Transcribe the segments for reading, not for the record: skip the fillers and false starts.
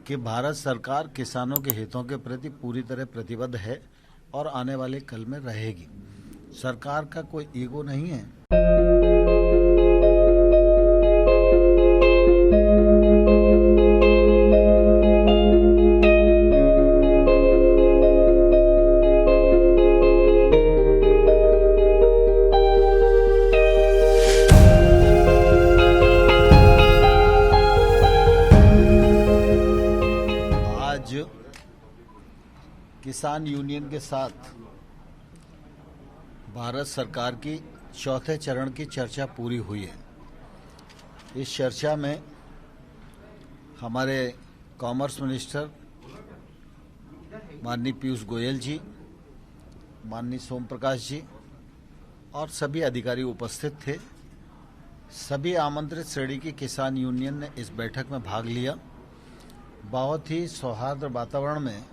कि भारत सरकार किसानों के हितों के प्रति पूरी तरह प्रतिबद्ध है और आने वाले कल में रहेगी। सरकार का कोई ईगो नहीं है। आज किसान यूनियन के साथ भारत सरकार की चौथे चरण की चर्चा पूरी हुई है। इस चर्चा में हमारे कॉमर्स मिनिस्टर माननीय पीयूष गोयल जी, माननीय सोम प्रकाश जी और सभी अधिकारी उपस्थित थे। सभी आमंत्रित श्रेणी की किसान यूनियन ने इस बैठक में भाग लिया। बहुत ही सौहार्द वातावरण में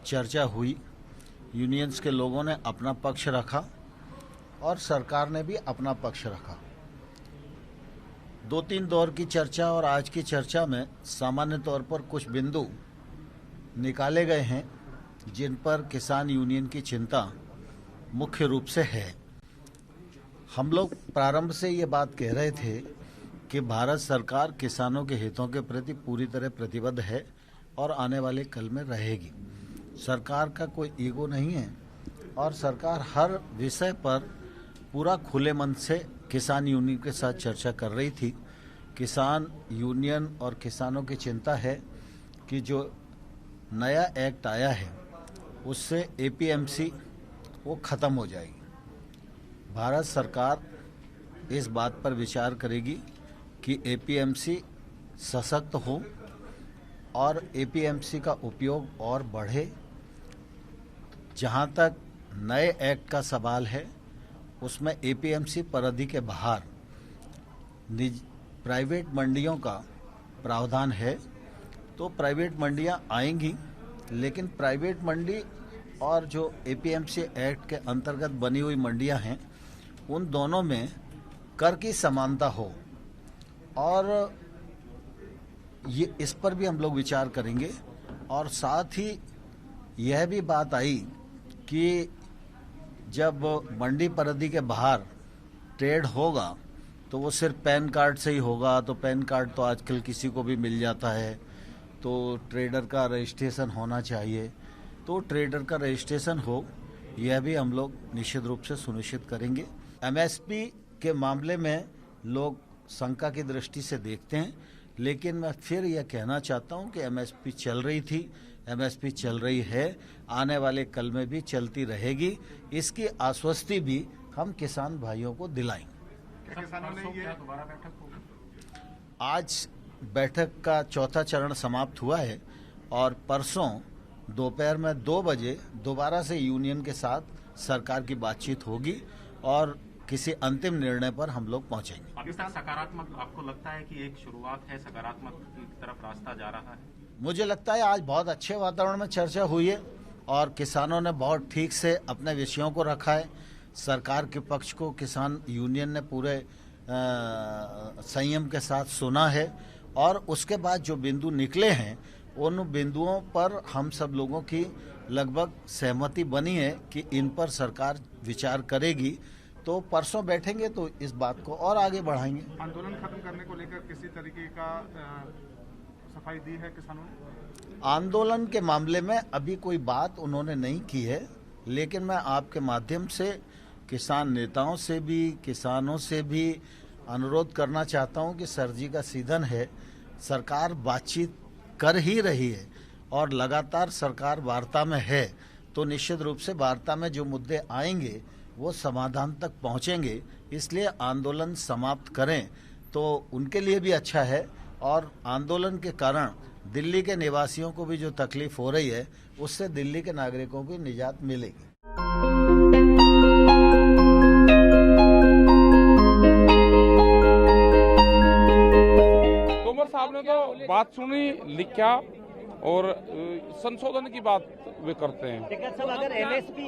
चर्चा हुई। यूनियंस के लोगों ने अपना पक्ष रखा और सरकार ने भी अपना पक्ष रखा। 2-3 दौर की चर्चा और आज की चर्चा में सामान्य तौर पर कुछ बिंदु निकाले गए हैं जिन पर किसान यूनियन की चिंता मुख्य रूप से है। हम लोग प्रारंभ से ये बात कह रहे थे कि भारत सरकार किसानों के हितों के प्रति पूरी तरह प्रतिबद्ध है और आने वाले कल में रहेगी। सरकार का कोई ईगो नहीं है और सरकार हर विषय पर पूरा खुले मन से किसान यूनियन के साथ चर्चा कर रही थी। किसान यूनियन और किसानों की चिंता है कि जो नया एक्ट आया है उससे एपीएमसी वो ख़त्म हो जाएगी। भारत सरकार इस बात पर विचार करेगी कि एपीएमसी सशक्त हो और एपीएमसी का उपयोग और बढ़े। जहाँ तक नए एक्ट का सवाल है उसमें एपीएमसी परिधि के बाहर प्राइवेट मंडियों का प्रावधान है। तो प्राइवेट मंडियां आएंगी, लेकिन प्राइवेट मंडी और जो एपीएमसी एक्ट के अंतर्गत बनी हुई मंडियां हैं उन दोनों में कर की समानता हो और ये इस पर भी हम लोग विचार करेंगे। और साथ ही यह भी बात आई कि जब मंडी परिधि के बाहर ट्रेड होगा तो वो सिर्फ पैन कार्ड से ही होगा। तो पैन कार्ड तो आजकल किसी को भी मिल जाता है, तो ट्रेडर का रजिस्ट्रेशन होना चाहिए। तो ट्रेडर का रजिस्ट्रेशन हो, यह भी हम लोग निश्चित रूप से सुनिश्चित करेंगे। एमएसपी के मामले में लोग शंका की दृष्टि से देखते हैं, लेकिन मैं फिर यह कहना चाहता हूं कि एमएसपी चल रही थी, एमएसपी चल रही है, आने वाले कल में भी चलती रहेगी। इसकी आश्वस्ति भी हम किसान भाइयों को दिलाएंगे। आज बैठक का चौथा चरण समाप्त हुआ है और परसों दोपहर में 2 बजे दोबारा से यूनियन के साथ सरकार की बातचीत होगी और किसी अंतिम निर्णय पर हम लोग पहुंचेंगे। पाकिस्तान सकारात्मक आपको लगता है कि एक शुरुआत है, सकारात्मक की तरफ रास्ता जा रहा है? मुझे लगता है आज बहुत अच्छे वातावरण में चर्चा हुई है और किसानों ने बहुत ठीक से अपने विषयों को रखा है। सरकार के पक्ष को किसान यूनियन ने पूरे संयम के साथ सुना है और उसके बाद जो बिंदु निकले हैं उन बिंदुओं पर हम सब लोगों की लगभग सहमति बनी है कि इन पर सरकार विचार करेगी। तो परसों बैठेंगे तो इस बात को और आगे बढ़ाएंगे। आंदोलन खत्म करने को लेकर किसी तरीके का सफाई दी है किसानों ने? आंदोलन के मामले में अभी कोई बात उन्होंने नहीं की है, लेकिन मैं आपके माध्यम से किसान नेताओं से भी, किसानों से भी अनुरोध करना चाहता हूं कि सर्दी का सीजन है, सरकार बातचीत कर ही रही है और लगातार सरकार वार्ता में है। तो निश्चित रूप से वार्ता में जो मुद्दे आएंगे वो समाधान तक पहुंचेंगे। इसलिए आंदोलन समाप्त करें तो उनके लिए भी अच्छा है और आंदोलन के कारण दिल्ली के निवासियों को भी जो तकलीफ हो रही है उससे दिल्ली के नागरिकों को निजात मिलेगी। तोमर साहब ने तो बात सुनी, लिखा और संशोधन की बात वे करते हैं। लेकिन सब अगर एमएसपी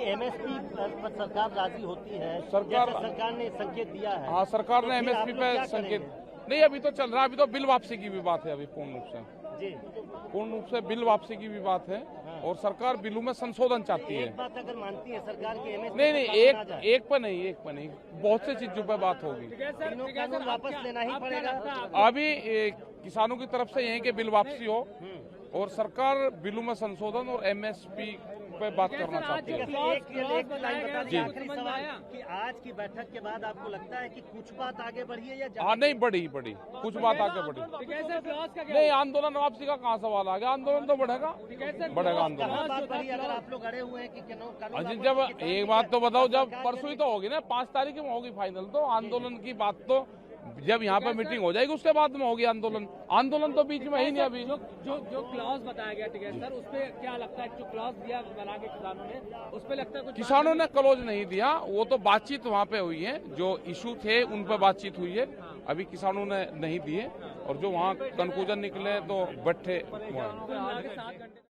पर सरकार राजी होती है, सरकार ने संकेत दिया है। हाँ, सरकार ने एमएसपी पे संकेत नहीं, अभी तो चल रहा है, अभी तो बिल वापसी की भी बात है अभी पूर्ण रूप से। जी। पूर्ण रूप से बिल वापसी की भी बात है और सरकार बिलों में संशोधन चाहती है। एक बात अगर मानती है सरकार की एमएसपी नहीं, एक पर नहीं, बहुत से चीजों पर बात होगी। तीनों कानून वापस लेना ही पड़ेगा। अभी किसानों की तरफ से यही कि बिल वापसी हो और सरकार बिलों में संशोधन और एमएसपी पे बात करना चाहती है। एक लाइन बता दीजिए, आखिरी सवाल कि आज की बैठक के बाद आपको लगता है कि कुछ बात आगे बढ़ी है या हाँ, नहीं बढ़ी कुछ बात आगे बढ़ी नहीं। आंदोलन वापसी का कहाँ सवाल आ गया? आंदोलन तो बढ़ेगा आंदोलन। बात बढ़ी अगर आप लोग अड़े हुए हैं कि अजी जब एक बात तो बताओ, जब परसों ही तो होगी ना, 5 तारीख में होगी फाइनल, तो आंदोलन की बात तो जब यहाँ पे मीटिंग हो जाएगी उसके बाद में होगी। आंदोलन तो बीच में ही नहीं। अभी जो क्लॉज बताया गया, ठीक है सर, उस पे क्या लगता है? जो क्लॉज दिया बना के किसानों ने, उस पे लगता है कुछ किसानों ने क्लॉज नहीं दिया, वो तो बातचीत वहाँ पे हुई है, जो इशू थे उन पर बातचीत हुई है। अभी किसानों ने नहीं दिए और जो वहाँ कंक्लूजन निकले तो बैठे हुए हैं।